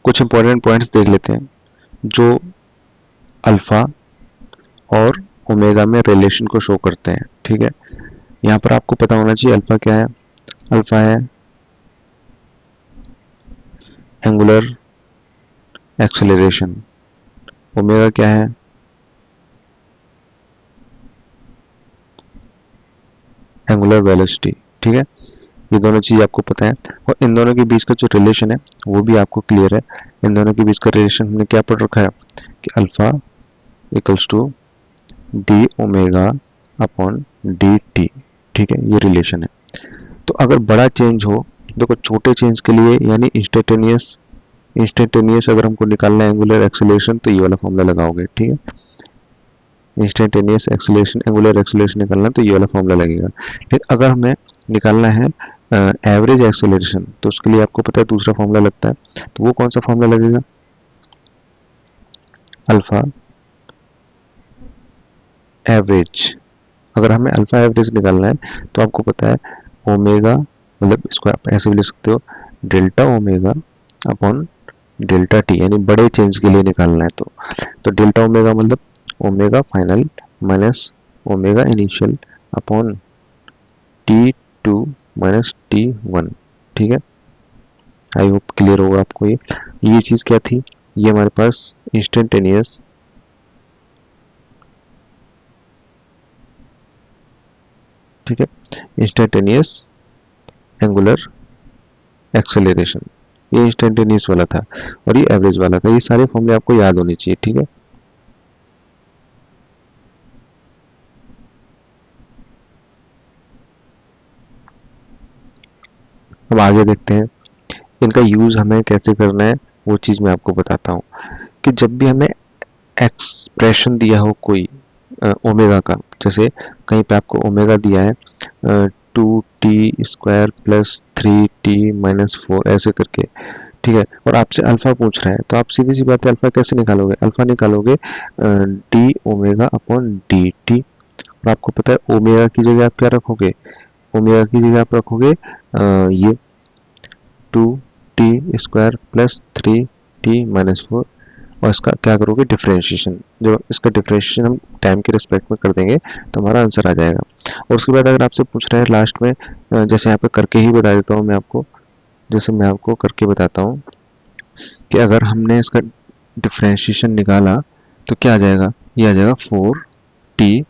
कुछ important points देख लेते हैं जो अल्फा और ओमेगा में रिलेशन को शो करते हैं। ठीक है, यहाँ पर आपको पता होना चाहिए अल्फा क्या है। अल्फा है एंगुलर एक्सेलरेशन, ओमेगा क्या है, एंगुलर वेलोसिटी। ठीक है, ये दोनों चीज आपको पता है, और इन दोनों के बीच का जो रिलेशन है वो भी आपको क्लियर है। इन दोनों के बीच का रिलेशन हमने क्या पढ़ रखा है कि alpha equals to d omega upon D t. ठीक है, ये रिलेशन है। तो अगर बड़ा चेंज हो, देखो छोटे चेंज के लिए यानी इंस्टेंटेनियस अगर हमको निकालना है एंगुलर एक्सेलरेशन तो ये वाला फॉर्मूला लगाओगे। ठीक है, इंस्टेंटेनियस एक्सेलरेशन एंगुलर एक्सेलरेशन निकालना है तो ये वाला फॉर्मूला लगेगा। लेकिन अगर हमें निकालना है एवरेज एक्सेलरेशन तो उसके लिए आपको पता है दूसरा फॉर्मूला लगता है। तो वो कौन सा फॉर्मूला लगेगा, अल्फा एवरेज। अगर हमें अल्फा एवरेज निकालना है तो आपको पता है ओमेगा, मतलब इसको आप ऐसे भी लिख सकते हो delta omega upon delta t, यानी बड़े चेंज के लिए निकालना है। तो डेल्टा ओमेगा मतलब omega final minus omega initial upon t two minus t one. ठीक है, आई होप क्लियर होगा आपको। ये चीज क्या थी, ये हमारे पास इंस्टेंटेनियस ठीक है इंस्टेंटेनियस एंगुलर एक्सेलरेशन, ये इंस्टेंटेनियस वाला था और ये एवरेज वाला था। ये सारे फॉर्मूले आपको याद होने चाहिए। ठीक है, अब आगे देखते हैं इनका यूज हमें कैसे करना है। वो चीज मैं आपको बताता हूँ कि जब भी हमें एक्सप्रेशन दिया हो कोई ओमेगा का, जैसे कहीं पे आपको ओमेगा दिया है 2t² प्लस 3t−4 ऐसे करके। ठीक है, और आपसे अल्फा पूछ रहा है तो आप सीधी सी बात है अल्फा कैसे निकालोगे, अल्फा निकालोगे D omega upon D T. और आपको पता है ओमेगा की जगह आप क्या रखोगे, ओमेगा की जगह आप रखोगे ये 2t² प्लस 3t−4 और इसका क्या करोगे डिफरेंशिएशन। जब इसका डिफरेंशिएशन हम टाइम के रिस्पेक्ट में कर देंगे तो हमारा आंसर आ जाएगा। और उसके बाद अगर आपसे पूछ रहा है लास्ट में, जैसे यहाँ पे करके ही बता देता हूँ मैं आपको, जैसे मैं आपको करके बताता हूँ कि अगर हमने इसका डिफरेंशिएशन निकाला तो क्या आ जाएगा, ये आ जाएगा 4t,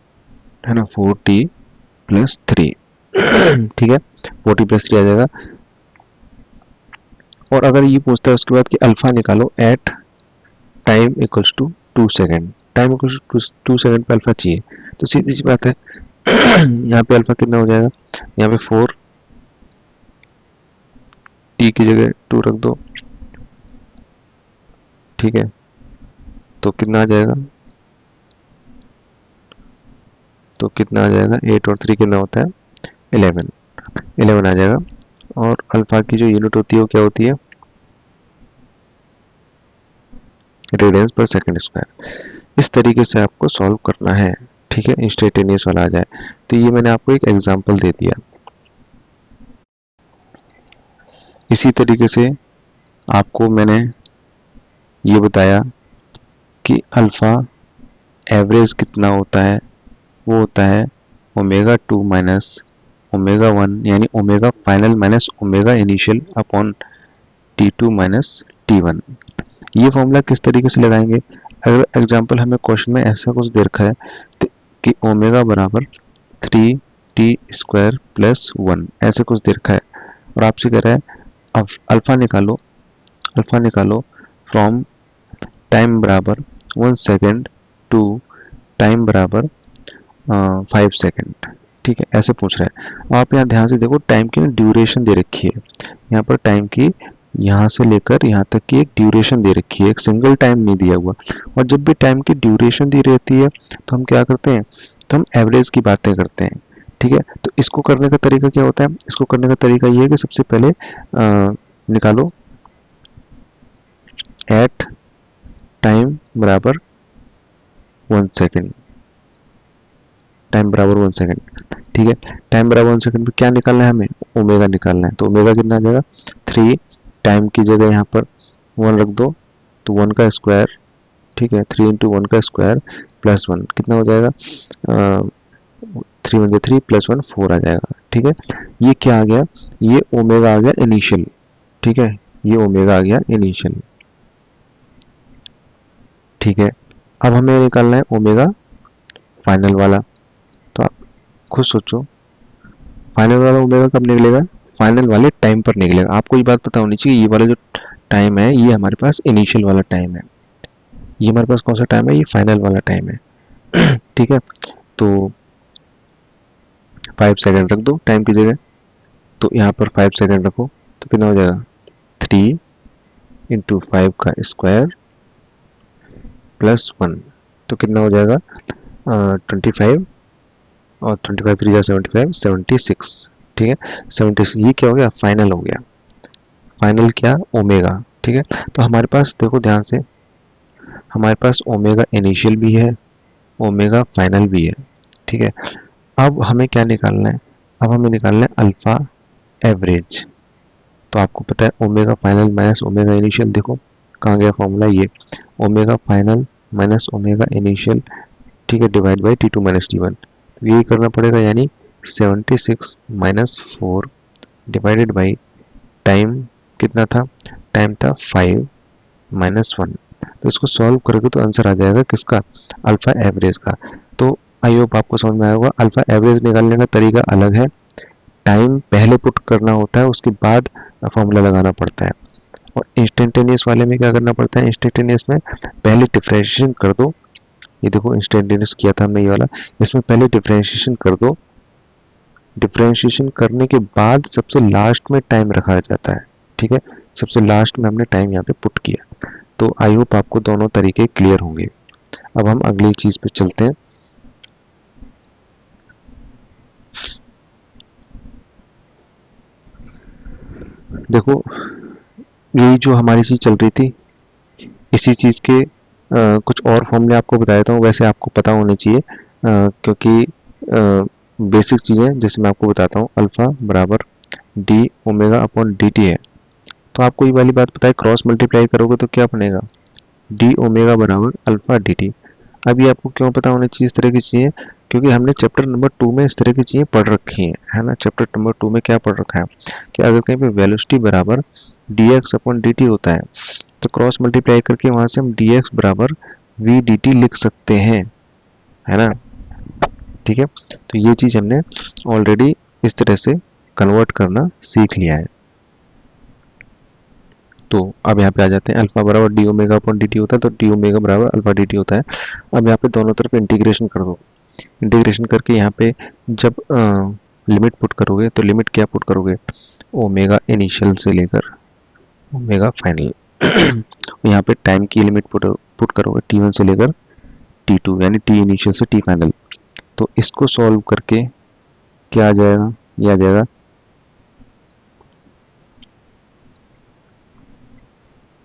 है ना, 4t प्लस 3। ठीक है, 4t प्लस 3 आ जाएगा। और अगर ये पूछता है उसके बाद कि अल्फा निकालो at time equals to 2 second, time equals to 2 second पे अल्फा चाहिए, तो सीधी सी बात है यहाँ पे अल्फा कितना हो जाएगा, यहाँ पे 4 टी की जगह 2 रख दो। ठीक है, तो कितना आ जाएगा, तो कितना आ जाएगा 8 और 3 कितना होता है 11 आ जाएगा। और अल्फा की जो यूनिट होती है वो क्या होती है, रेडियंस पर सेकंड स्क्वायर। इस तरीके से आपको सॉल्व करना है। ठीक है, इंस्टेंटेनियस वाला आ जाए तो ये मैंने आपको एक एग्जांपल दे दिया। इसी तरीके से आपको मैंने ये बताया कि अल्फा एवरेज कितना होता है, वो होता है ओमेगा 2 माइनस ओमेगा 1 यानी omega final minus omega initial upon T2 minus T1। ये फॉर्मूला किस तरीके से लगाएंगे, अगर एग्जांपल हमें क्वेश्चन में ऐसा कुछ दे रखा है कि ओमेगा बराबर 3t² प्लस 1 ऐसे कुछ दे रखा है और आपसे कह रहा है अब अल्फा निकालो फ्रॉम टाइम बराबर 1 सेकेंड टू टाइम बराबर 5 सेकेंड। ठीक है, ऐसे पूछ रहा है। अब आप यहाँ ध्यान से देखो टाइम की ड्यूरेशन दे रखी है, यहाँ पर टाइम की यहाँ से लेकर यहाँ तक की एक ड्यूरेशन दे रखी है, एक सिंगल टाइम नहीं दिया हुआ। और जब भी टाइम की ड्यूरेशन दी रहती है तो हम क्या करते हैं, तो हम एवरेज की बातें करते हैं। ठीक है, तो इसको करने का तरीका क्या होता है, इसको करने का तरीका ये है कि सबसे पहले निकालो एट टाइम बराबर 1 सेकेंड, टाइम बराबर 1 सेकेंड। ठीक है, टाइम बराबर 1 सेकेंड पे क्या निकालना है हमें, ओमेगा निकालना है। तो ओमेगा कितना आ जाएगा 3, टाइम की जगह यहाँ पर 1 रख दो तो 1 का स्क्वायर, ठीक है, 3 इंटू 1 का स्क्वायर प्लस 1 कितना हो जाएगा, 3 × 3 प्लस 1 4 आ जाएगा, ठीक है। ये क्या आ गया, ये ओमेगा आ गया इनिशियल, ठीक है, ये ओमेगा आ गया इनिशियल, ठीक है। अब हमें निकालना है ओमेगा फाइनल वाला, तो आप खुद सोचो फाइनल वाला ओमेगा कब निकलेगा, फाइनल वाले टाइम पर निकलेगा। आपको ये बात पता होनी चाहिए, ये वाला जो टाइम है ये हमारे पास इनिशियल वाला टाइम है, ये हमारे पास कौन सा टाइम है, ये फाइनल वाला टाइम है ठीक है। तो 5 सेकंड रख दो टाइम की जगह, तो यहाँ पर 5 सेकंड रखो तो कितना हो जाएगा, 3 इंटू 5 का स्क्वायर प्लस 1, तो कितना हो जाएगा 25, और 25 3 जा 75, 76, ठीक है 76। ये क्या हो गया, फाइनल हो गया, फाइनल क्या, ओमेगा, ठीक है। तो हमारे पास देखो ध्यान से, हमारे पास ओमेगा इनिशियल भी है, ओमेगा फाइनल भी है, ठीक है। अब हमें क्या निकालना है, अब हमें निकालना है अल्फा एवरेज। तो आपको पता है omega final minus omega initial, देखो कहाँ गया फॉर्मूला, ये omega final minus omega initial, ठीक है, divide by T2 minus T1, तो यही करना पड़ेगा, यानी 76 माइनस 4 डिवाइडेड बाई टाइम कितना था, टाइम था 5 माइनस 1, तो इसको सॉल्व करोगे तो आंसर आ जाएगा किसका, अल्फा एवरेज का। तो आई होप आपको समझ में आया होगा। अल्फा एवरेज निकालने का तरीका अलग है, टाइम पहले पुट करना होता है, उसके बाद फॉर्मूला लगाना पड़ता है। और इंस्टेंटेनियस वाले में क्या करना पड़ता है, इंस्टेंटेनियस में पहले डिफरेंशिएशन कर दो, ये देखो इंस्टेंटेनियस किया था हमने ये वाला, इसमें पहले डिफरेंशिएशन कर दो, डिफरेंशिएशन करने के बाद सबसे लास्ट में टाइम रखा जाता है, ठीक है, सबसे लास्ट में हमने टाइम यहाँ पे पुट किया। तो आई होप आपको दोनों तरीके क्लियर होंगे। अब हम अगली चीज पे चलते हैं। देखो यही जो हमारी चीज चल रही थी, इसी चीज के कुछ और फॉर्मूले आपको बता देता हूँ, वैसे आपको पता होने चाहिए क्योंकि बेसिक चीजें जैसे मैं आपको बताता हूँ, अल्फा बराबर D omega upon D T है। तो आपको ये वाली बात पता है, क्रॉस मल्टीप्लाई करोगे तो क्या बनेगा, डी ओमेगा बराबर अल्फा डी टी। अब ये आपको क्यों पता होनी चाहिए इस तरह की चीजें, क्योंकि हमने चैप्टर नंबर 2 में इस तरह की चीजें पढ़ रखी हैं, है ना। चैप्टर नंबर 2 में क्या पढ़ रखा है कि अगर कहीं पे वेलोसिटी बराबर D x upon D T होता है, तो क्रॉस मल्टीप्लाई करके वहां से हम डी एक्स बराबर वी डी टी लिख सकते हैं, है ना, ठीक है। तो ये चीज हमने ऑलरेडी इस तरह से कन्वर्ट करना सीख लिया है। तो अब यहाँ पे आ जाते हैं, अल्फा बराबर D omega upon D T होता है, तो डी ओमेगा बराबर अल्फा डी टी होता है। अब यहाँ पे दोनों तरफ इंटीग्रेशन कर दो, इंटीग्रेशन करके यहाँ पे जब लिमिट पुट करोगे तो लिमिट क्या पुट करोगे, ओमेगा इनिशियल से लेकर ओमेगा फाइनल यहाँ पे टाइम की लिमिट पुट करोगे T1 से लेकर T2, यानी T इनिशियल से T फाइनल। तो इसको सॉल्व करके क्या आ जाएगा, ये आ जाएगा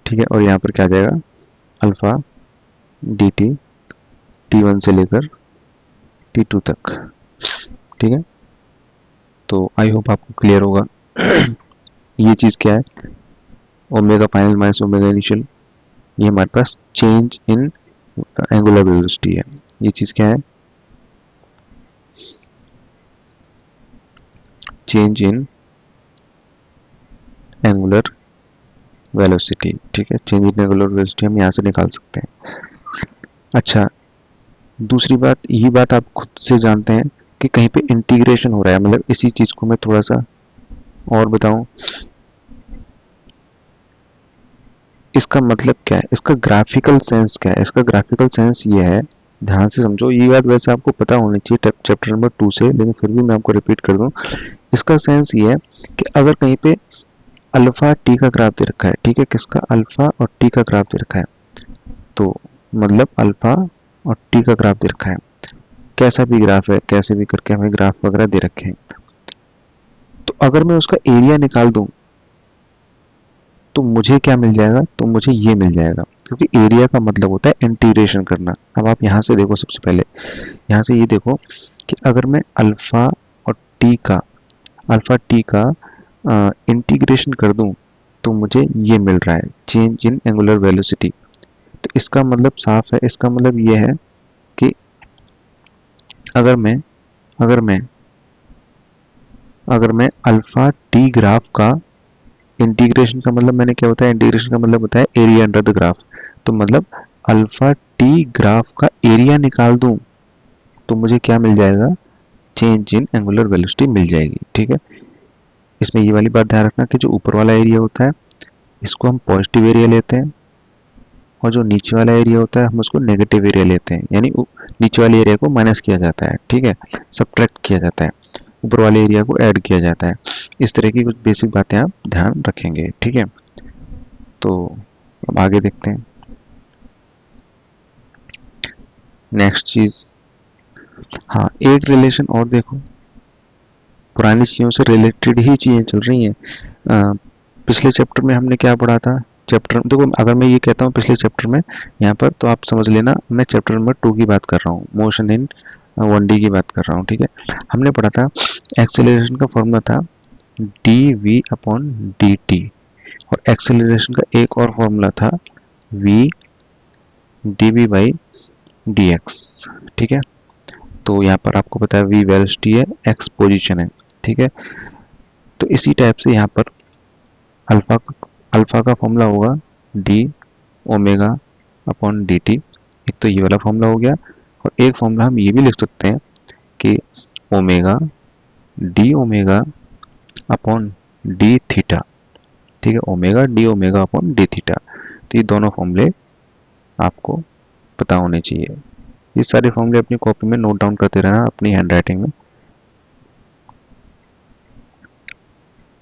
ठीक है, और यहाँ पर क्या आ जाएगा, अल्फा डी टी T1 से लेकर T2 तक, ठीक है। तो आई होप आपको क्लियर होगा ये चीज़ क्या है, omega final minus omega initial, ये हमारे पास चेंज इन एंगुलर वेलोसिटी है। ये चीज़ क्या है, चेंज इन एंगुलर वेलोसिटी, ठीक है, चेंज इन एंगुलर वेलोसिटी हम यहाँ से निकाल सकते हैं। अच्छा, दूसरी बात, ये बात आप खुद से जानते हैं कि कहीं पे इंटीग्रेशन हो रहा है, मतलब इसी चीज़ को मैं थोड़ा सा और बताऊं, इसका मतलब क्या है, इसका ग्राफिकल सेंस क्या है, इसका ग्राफिकल सेंस ये है, ध्यान से समझो, ये बात वैसे आपको पता होनी चाहिए चैप्टर नंबर 2 से, लेकिन फिर भी मैं आपको रिपीट कर दूं। इसका सेंस ये है कि अगर कहीं पे अल्फा टी का ग्राफ दे रखा है, ठीक है, किसका, अल्फा और टी का ग्राफ दे रखा है, तो मतलब अल्फा और टी का ग्राफ दे रखा है, कैसा भी ग्राफ है, कैसे भी करके हमें ग्राफ वगैरह दे रखे हैं, तो अगर मैं उसका एरिया निकाल दूं तो मुझे क्या मिल जाएगा, तो मुझे ये मिल जाएगा, क्योंकि एरिया का मतलब होता है इंटीग्रेशन करना। अब आप यहाँ से देखो, सबसे पहले यहाँ से ये देखो कि अगर मैं अल्फा टी का इंटीग्रेशन कर दूं तो मुझे ये मिल रहा है चेंज इन एंगुलर वेलोसिटी। तो इसका मतलब साफ है, इसका मतलब ये है कि अगर मैं अगर मैं अगर मैं अल्फा टी ग्राफ का इंटीग्रेशन का मतलब मैंने क्या होता है, इंटीग्रेशन का मतलब होता है एरिया अंडर द ग्राफ। तो मतलब अल्फा टी ग्राफ का एरिया निकाल दूं तो मुझे क्या मिल जाएगा, चेंज इन एंगुलर वेलोसिटी मिल जाएगी। ठीक है, इसमें ये वाली बात ध्यान रखना कि जो ऊपर वाला एरिया होता है इसको हम पॉजिटिव एरिया लेते हैं, और जो नीचे वाला एरिया होता है हम उसको नेगेटिव एरिया लेते हैं, यानी नीचे वाले एरिया को माइनस किया जाता है, ठीक है, सब्ट्रैक्ट किया जाता है, ऊपर वाले एरिया को ऐड किया जाता है। इस तरह की कुछ बेसिक बातें आप ध्यान रखेंगे। ठीक है, तो अब आगे देखते हैं नेक्स्ट चीज। हाँ, एक रिलेशन और देखो, पुरानी चीज़ों से रिलेटेड ही चीज़ें चल रही हैं। पिछले चैप्टर में हमने क्या पढ़ा था, चैप्टर देखो, अगर मैं ये कहता हूँ पिछले चैप्टर में यहाँ पर, तो आप समझ लेना मैं चैप्टर नंबर 2 की बात कर रहा हूँ, मोशन इन 1D की बात कर रहा हूँ। ठीक है, हमने पढ़ा था एक्सेलरेशन का फॉर्मूला था dv अपॉन dt, और एक्सेलरेशन का एक और फॉर्मूला था v dv बाई dx। ठीक है, तो यहाँ पर आपको पता है v वेलोसिटी है, x पोजीशन है। ठीक है, तो इसी टाइप से यहाँ पर अल्फा अल्फा का फॉर्मूला होगा D omega upon D T. एक तो ये वाला फॉर्मूला हो गया, और एक फॉर्मूला हम ये भी लिख सकते हैं कि ओमेगा अपॉन डी थीटा। ठीक है, ओमेगा अपॉन डी थीटा। तो ये दोनों फॉर्मूले आपको पता होने चाहिए। ये सारे फॉर्मूले अपनी कॉपी में नोट डाउन करते रहना अपनी हैंड राइटिंग में।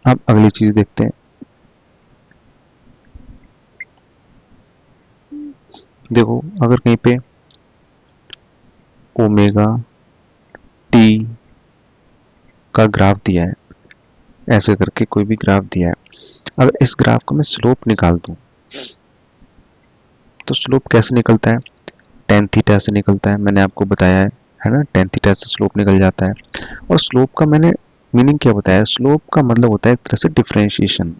अब अगली चीज देखते हैं। देखो, अगर कहीं पे ओमेगा टी का ग्राफ दिया है, ऐसे करके कोई भी ग्राफ दिया है, अगर इस ग्राफ का मैं स्लोप निकाल दूं तो स्लोप कैसे निकलता है, टेन थीटा से निकलता है, मैंने आपको बताया है ना, टेन थीटा से स्लोप निकल जाता है। और स्लोप का मैंने मीनिंग क्या बताया, स्लोप का मतलब होता है एक तरह से डिफरेंशिएशन।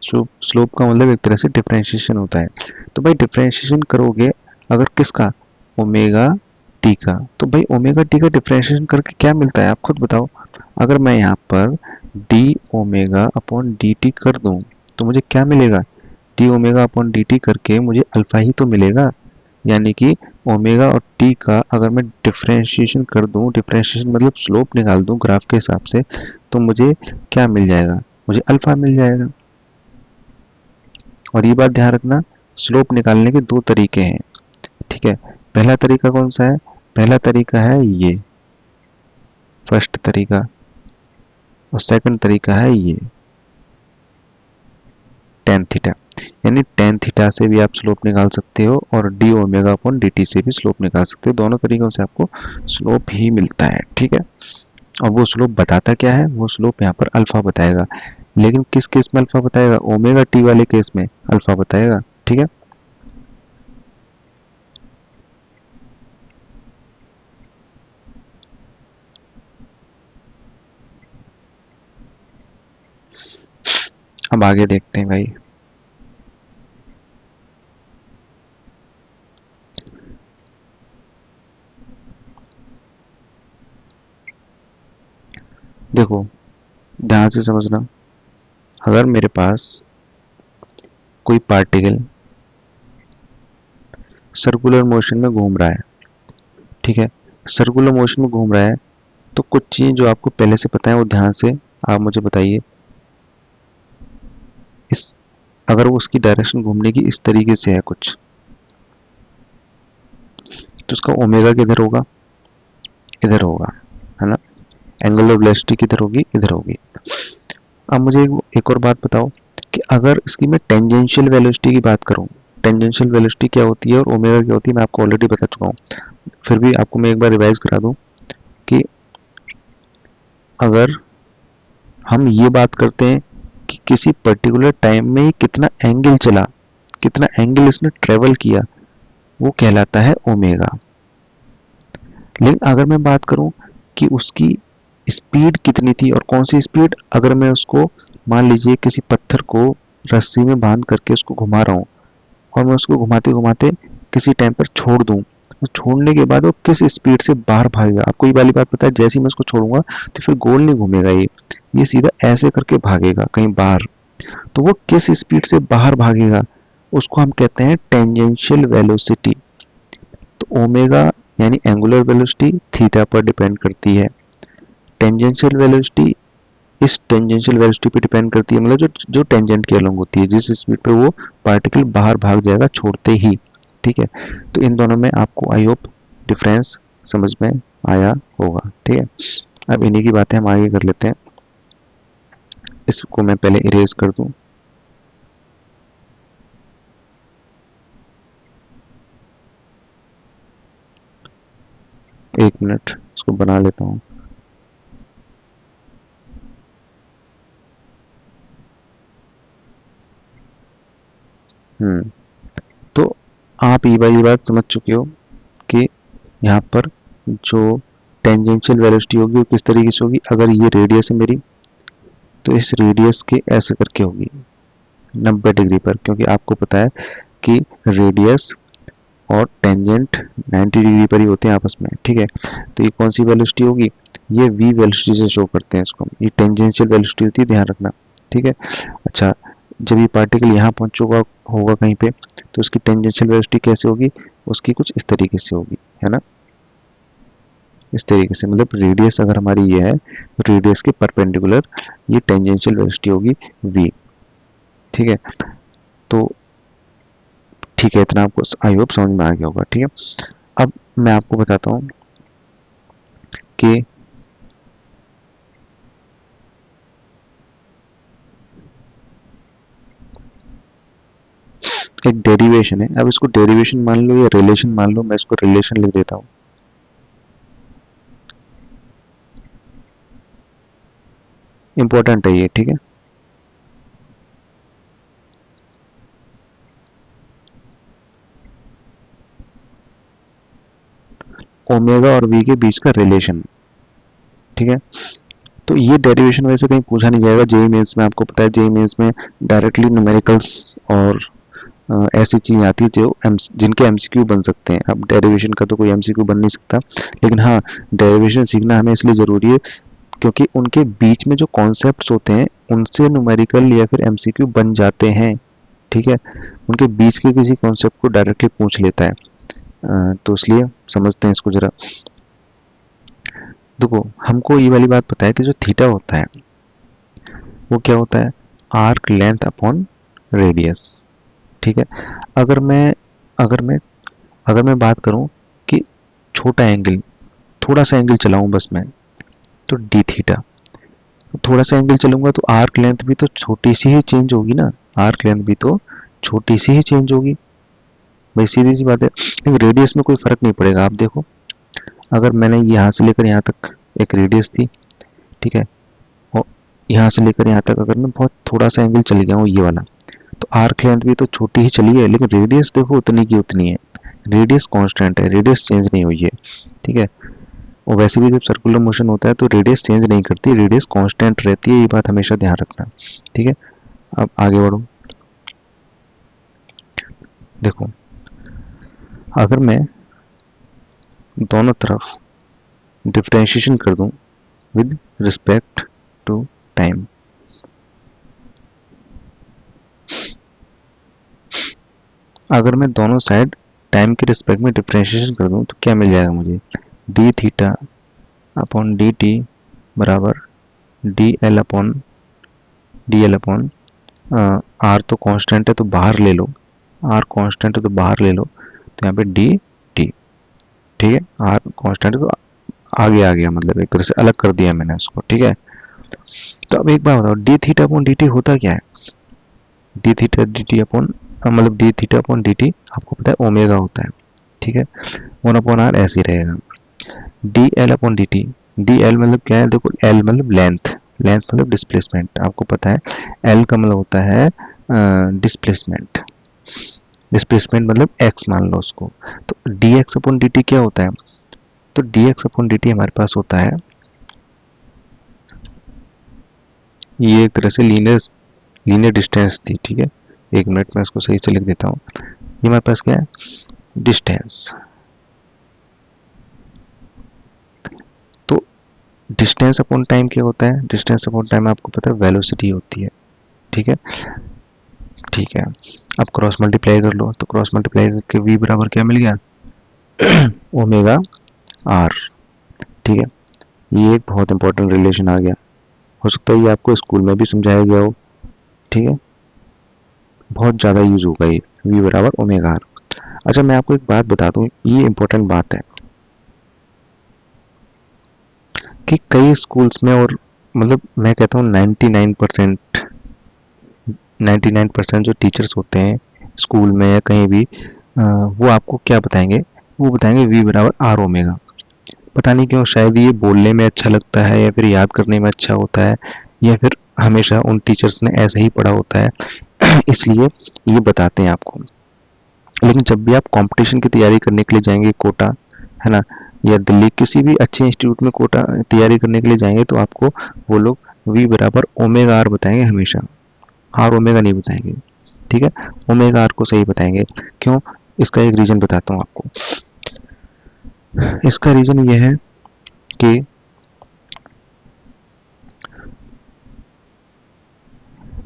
स्लोप का मतलब एक तरह से डिफरेंशिएशन होता है। तो भाई डिफरेंशिएशन करोगे अगर किसका, ओमेगा टी का, तो भाई ओमेगा टी का डिफरेंशिएशन करके क्या मिलता है आप खुद बताओ। अगर मैं यहाँ पर D omega upon D T कर दूं तो मुझे क्या मिलेगा, D omega upon D T करके मुझे अल्फा ही तो मिलेगा। यानी कि ओमेगा और टी का अगर मैं डिफरेंशिएशन कर दूं, डिफरेंशिएशन मतलब स्लोप निकाल दूं ग्राफ के हिसाब से, तो मुझे क्या मिल जाएगा, मुझे अल्फा मिल जाएगा। और ये बात ध्यान रखना, स्लोप निकालने के दो तरीके हैं। ठीक है, पहला तरीका कौन सा है, पहला तरीका है ये फर्स्ट तरीका, और सेकंड तरीका है ये टेन थीटा। यानी टेन थीटा से भी आप स्लोप निकाल सकते हो, और D omega upon D T से भी स्लोप निकाल सकते हो। दोनों तरीकों से आपको स्लोप ही मिलता है। ठीक है, और वो स्लोप बताता क्या है, वो स्लोप यहाँ पर अल्फा बताएगा। लेकिन किस केस में अल्फा बताएगा, ओमेगा टी वाले केस में अल्फा बताएगा। ठीक है, अब आगे देखते हैं भाई। देखो, ध्यान से समझना, अगर मेरे पास कोई पार्टिकल सर्कुलर मोशन में घूम रहा है, ठीक है, सर्कुलर मोशन में घूम रहा है, तो कुछ चीज़ जो आपको पहले से पता है वो ध्यान से आप मुझे बताइए। इस अगर वो उसकी डायरेक्शन घूमने की इस तरीके से है कुछ, तो उसका ओमेगा किधर होगा, इधर होगा, है ना, एंगल ऑफ वेलोसिटी किधर होगी, इधर होगी। अब मुझे एक और बात बताओ कि अगर इसकी मैं टेंजेंशियल वेलोसिटी की बात करूं, टेंजेंशियल वेलोसिटी क्या होती है और ओमेगा क्या होती है मैं आपको ऑलरेडी बता चुका हूं, फिर भी आपको मैं एक बार रिवाइज करा दूं कि अगर हम ये बात करते हैं कि किसी पर्टिकुलर टाइम में कितना एंगल चला, कितना एंगल इसने ट्रेवल किया, वो कहलाता है ओमेगा। लेकिन अगर मैं बात करूं कि उसकी स्पीड कितनी थी और कौन सी स्पीड, अगर मैं उसको मान लीजिए किसी पत्थर को रस्सी में बांध करके उसको घुमा रहा हूँ और मैं उसको घुमाते घुमाते किसी टाइम पर छोड़ दूँ, तो छोड़ने के बाद वो किस स्पीड से बाहर भागेगा, आपको ये वाली बात पता है? जैसे ही मैं उसको छोड़ूंगा तो फिर गोल नहीं घूमेगा, ये सीधा ऐसे करके भागेगा कहीं बाहर। तो वो किस स्पीड से बाहर भागेगा उसको हम कहते हैं टेंजेंशियल वेलोसिटी। तो ओमेगा यानी एंगुलर वेलोसिटी थीटा पर डिपेंड करती है। टेंजेंशियल वेलोसिटी इस टेंजेंशियल वेलोसिटी पे डिपेंड करती है, मतलब जो जो टेंजेंट के अलोंग होती है, जिस स्पीड पे वो पार्टिकल बाहर भाग जाएगा छोड़ते ही। ठीक है, तो इन दोनों में आपको आई होप डिफरेंस समझ में आया होगा। ठीक है, अब इन्हीं की बातें हम आगे कर लेते हैं। इसको मैं पहले इरेज कर दूं। एक मिनट, इसको बना लेता हूँ। तो आप ये वाली बात समझ चुके हो कि यहाँ पर जो टेंजेंशियल वेलोसिटी होगी वो किस तरीके से होगी। अगर ये रेडियस है मेरी, तो इस रेडियस के ऐसे करके होगी 90 डिग्री पर, क्योंकि आपको पता है कि रेडियस और टेंजेंट 90 डिग्री पर ही होते हैं आपस में। ठीक है, तो ये कौन सी वेलोसिटी होगी? ये v वेलोसिटी से शो करते हैं इसको, ये टेंजेंशियल वेलोसिटी होती है, ध्यान रखना। ठीक है, अच्छा, जब ये पार्टिकल यहाँ पहुंच चुका होगा कहीं पे, तो उसकी टेंजेंशियल वेलोसिटी कैसे होगी? उसकी कुछ इस तरीके से होगी, है ना, इस तरीके से। मतलब रेडियस अगर हमारी ये है, तो रेडियस के परपेंडिकुलर ये टेंजेंशियल वेलोसिटी होगी v। ठीक है, तो ठीक है, इतना आपको आई होप समझ में आ गया होगा। ठीक है, अब मैं आपको बताता हूँ कि एक डेरिवेशन है। अब इसको डेरिवेशन मान लो या रिलेशन मान लो, मैं इसको रिलेशन लिख देता हूँ। इंपॉर्टेंट है ये। ठीक है, ओमेगा और वी के बीच का रिलेशन। ठीक है, तो ये डेरिवेशन वैसे कहीं पूछा नहीं जाएगा जेई मेंस में, आपको पता है जेई मेंस में डायरेक्टली न्यूमेरिकल्स और ऐसी चीज़ें आती है जो जिनके एमसीक्यू बन सकते हैं। अब डेरिवेशन का तो कोई एमसीक्यू बन नहीं सकता, लेकिन हाँ, डेरिवेशन सीखना हमें इसलिए ज़रूरी है क्योंकि उनके बीच में जो कॉन्सेप्ट्स होते हैं उनसे न्यूमेरिकल या फिर एमसीक्यू बन जाते हैं। ठीक है, उनके बीच के किसी कॉन्सेप्ट को डायरेक्टली पूछ लेता है। तो इसलिए समझते हैं इसको जरा। देखो, हमको ये वाली बात पता है कि जो थीटा होता है वो क्या होता है? Arc length upon radius. ठीक है, अगर मैं अगर मैं अगर मैं बात करूं कि छोटा एंगल, थोड़ा सा एंगल चलाऊं बस मैं, तो डी थीटा। थोड़ा सा एंगल चलूंगा तो आर्क लेंथ भी तो छोटी सी ही चेंज होगी ना, आर्क लेंथ भी तो छोटी सी ही चेंज होगी। भाई सीधी सी बात है, लेकिन रेडियस में कोई फर्क नहीं पड़ेगा। आप देखो, अगर मैंने यहाँ से लेकर यहाँ तक एक रेडियस थी, ठीक है, और यहाँ से लेकर यहाँ तक अगर मैं बहुत थोड़ा सा एंगल चल गया हूँ ये वाला, तो आर्क लेंथ भी तो छोटी ही चली है, लेकिन रेडियस देखो उतनी की उतनी है। रेडियस कांस्टेंट है, रेडियस चेंज नहीं हुई है। ठीक है, और वैसे भी जब सर्कुलर मोशन होता है तो रेडियस चेंज नहीं करती, रेडियस कांस्टेंट रहती है, ये बात हमेशा ध्यान रखना। ठीक है, अब आगे बढ़ो। देखो, अगर मैं दोनों तरफ डिफरेंशिएशन कर दूं विद रिस्पेक्ट टू टाइम, अगर मैं दोनों साइड टाइम के रिस्पेक्ट में डिफरेंशिएशन कर दूं तो क्या मिल जाएगा मुझे? D theta upon D T बराबर डी एल अपॉन आर तो कांस्टेंट है तो बाहर ले लो, आर कांस्टेंट है तो बाहर ले लो, तो यहाँ पे डी टी। ठीक है, आर कांस्टेंट है तो आगे आ गया, मतलब एक तरह से अलग कर दिया मैंने उसको। ठीक है, तो अब एक बात बताओ, D theta upon D T होता क्या है? D theta D T upon मतलब D theta upon D T आपको पता है ओमेगा होता है। ठीक है, 1/r ऐसे ही रहेगा। D L upon D T, D L मतलब क्या है? देखो, एल मतलब लेंथ, लेंथ मतलब डिस्प्लेसमेंट, आपको पता है एल का मतलब होता है डिस्प्लेसमेंट, डिस्प्लेसमेंट मतलब एक्स मान लो उसको। तो D x upon D T क्या होता है? तो D x upon D T हमारे पास होता है, ये एक तरह से लीनियर लीनियर डिस्टेंस थी, ठीक है। एक मिनट में इसको सही से लिख देता हूँ। ये हमारे पास क्या है, डिस्टेंस। तो डिस्टेंस अपॉन टाइम क्या होता है, डिस्टेंस अपॉन टाइम आपको पता है वेलोसिटी होती है, ठीक है। ठीक है, अब क्रॉस मल्टीप्लाई कर लो, तो क्रॉस मल्टीप्लाई करके v बराबर क्या मिल गया, ओमेगा आर, ठीक है। ये एक बहुत इंपॉर्टेंट रिलेशन आ गया, हो सकता है ये आपको स्कूल में भी समझाया गया हो, ठीक है। बहुत ज़्यादा यूज होगा ये, v बराबर ओमेगा आर। अच्छा मैं आपको एक बात बता दूं, ये इंपॉर्टेंट बात है कि कई स्कूल्स में, और मतलब मैं कहता हूँ 99% जो टीचर्स होते हैं स्कूल में या कहीं भी, वो आपको क्या बताएंगे, वो बताएंगे v बराबर आर ओमेगा। पता नहीं क्यों, शायद ये बोलने में अच्छा लगता है या फिर याद करने में अच्छा होता है, या फिर हमेशा उन टीचर्स ने ऐसा ही पढ़ा होता है इसलिए ये बताते हैं आपको। लेकिन जब भी आप कंपटीशन की तैयारी करने के लिए जाएंगे कोटा, है ना, या दिल्ली किसी भी अच्छे इंस्टीट्यूट में कोटा तैयारी करने के लिए जाएंगे, तो आपको वो लोग v बराबर ओमेगा आर बताएंगे हमेशा, आर ओमेगा नहीं बताएंगे, ठीक है। ओमेगा आर को सही बताएंगे। क्यों, इसका एक रीजन बताता हूँ आपको। इसका रीजन ये है कि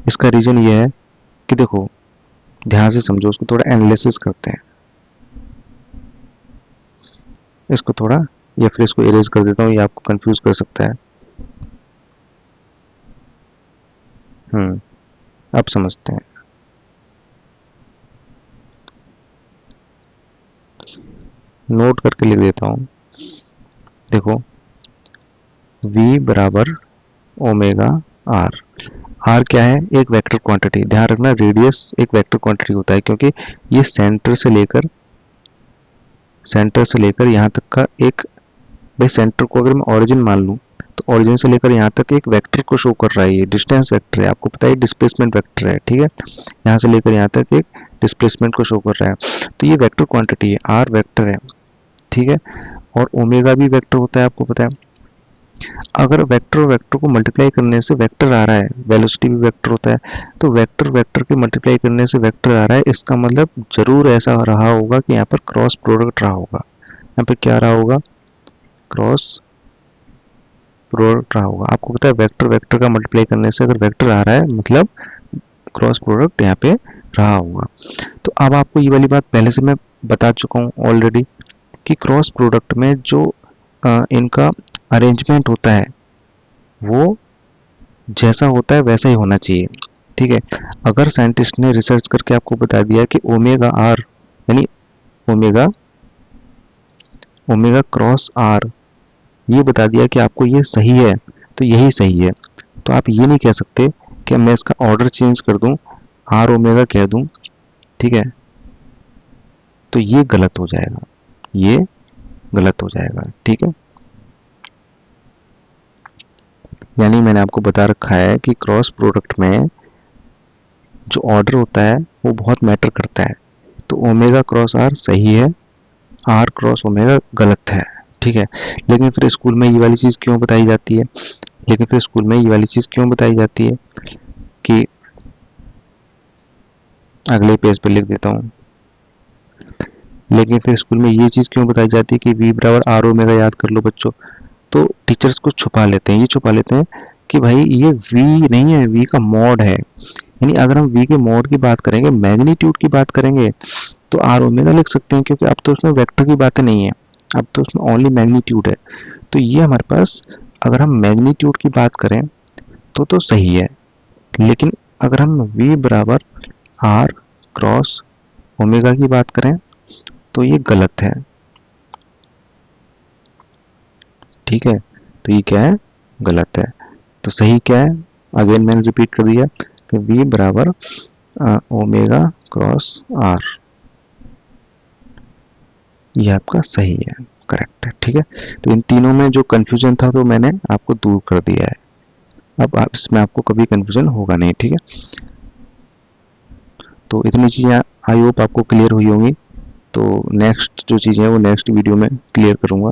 इसका रीजन ये है कि देखो, ध्यान से समझो, उसको थोड़ा एनालिसिस करते हैं, इसको थोड़ा, या फिर इसको इरेज कर देता हूँ, ये आपको कंफ्यूज कर सकता है। अब समझते हैं। नोट करके लिख देता हूँ, देखो v बराबर ओमेगा आर। आर क्या है, एक वेक्टर क्वांटिटी, ध्यान रखना रेडियस एक वेक्टर क्वांटिटी होता है, क्योंकि ये सेंटर से लेकर यहाँ तक का एक, भाई सेंटर को अगर मैं ओरिजिन मान लूँ, तो ओरिजिन से लेकर यहाँ तक एक वेक्टर को शो कर रहा है, ये डिस्टेंस वेक्टर है, आपको पता है डिस्प्लेसमेंट वेक्टर है, ठीक है। यहाँ से लेकर यहाँ तक एक डिस्प्लेसमेंट को शो कर रहा है, तो ये वेक्टर क्वांटिटी है, आर वेक्टर है, ठीक है। और ओमेगा भी वेक्टर होता है, आपको पता है। अगर वेक्टर और वेक्टर को मल्टीप्लाई करने से वेक्टर आ रहा है, वेलोसिटी भी वेक्टर होता है, तो वेक्टर वेक्टर के मल्टीप्लाई करने से वेक्टर आ रहा है, इसका मतलब जरूर ऐसा रहा होगा कि यहाँ पर क्रॉस प्रोडक्ट रहा होगा। यहाँ पर क्या रहा होगा, क्रॉस प्रोडक्ट रहा होगा। आपको पता है वेक्टर वेक्टर का मल्टीप्लाई करने से अगर वेक्टर आ रहा है, मतलब क्रॉस प्रोडक्ट यहाँ पे रहा होगा। तो अब आपको ये वाली बात पहले से मैं बता चुका हूँ ऑलरेडी, कि क्रॉस प्रोडक्ट में जो इनका अरेंजमेंट होता है, वो जैसा होता है वैसा ही होना चाहिए, ठीक है। अगर साइंटिस्ट ने रिसर्च करके आपको बता दिया कि ओमेगा आर, यानी ओमेगा ओमेगा क्रॉस आर, ये बता दिया कि आपको ये सही है, तो यही सही है। तो आप ये नहीं कह सकते कि मैं इसका ऑर्डर चेंज कर दूं, आर ओमेगा कह दूं, ठीक है, तो ये गलत हो जाएगा, ये गलत हो जाएगा, ठीक है। यानी मैंने आपको बता रखा है कि क्रॉस प्रोडक्ट में जो ऑर्डर होता है वो बहुत मैटर करता है। तो ओमेगा क्रॉस आर सही है, आर क्रॉस ओमेगा गलत है, ठीक है। लेकिन फिर स्कूल में ये वाली चीज़ क्यों बताई जाती है, लेकिन फिर स्कूल में ये वाली चीज़ क्यों बताई जाती है कि, अगले पेज पर लिख देता हूँ, लेकिन फिर स्कूल में ये चीज़ क्यों बताई जाती है कि v बराबर आर ओमेगा, याद कर लो बच्चों। तो टीचर्स को छुपा लेते हैं, ये छुपा लेते हैं कि भाई ये v नहीं है, v का मॉड है। यानी अगर हम v के मॉड की बात करेंगे, मैग्नीट्यूड की बात करेंगे, तो आर ओमेगा लिख सकते हैं, क्योंकि अब तो उसमें वेक्टर की बातें नहीं है, अब तो उसमें ओनली मैग्नीट्यूड है। तो ये हमारे पास, अगर हम मैग्नीट्यूड की बात करें तो सही है, लेकिन अगर हम v बराबर आर क्रॉस ओमेगा की बात करें तो ये गलत है, ठीक है। तो ये क्या है, गलत है। तो सही क्या है, अगेन मैंने रिपीट कर दिया कि v बराबर ओमेगा क्रॉस आर, ये आपका सही है, करेक्ट है, ठीक है। तो इन तीनों में जो कंफ्यूजन था तो मैंने आपको दूर कर दिया है, अब इसमें आपको कभी कंफ्यूजन होगा नहीं, ठीक है। तो इतनी चीज़ें आई होप आपको क्लियर हुई होंगी। तो नेक्स्ट जो चीज़ें हैं वो नेक्स्ट वीडियो में क्लियर करूँगा।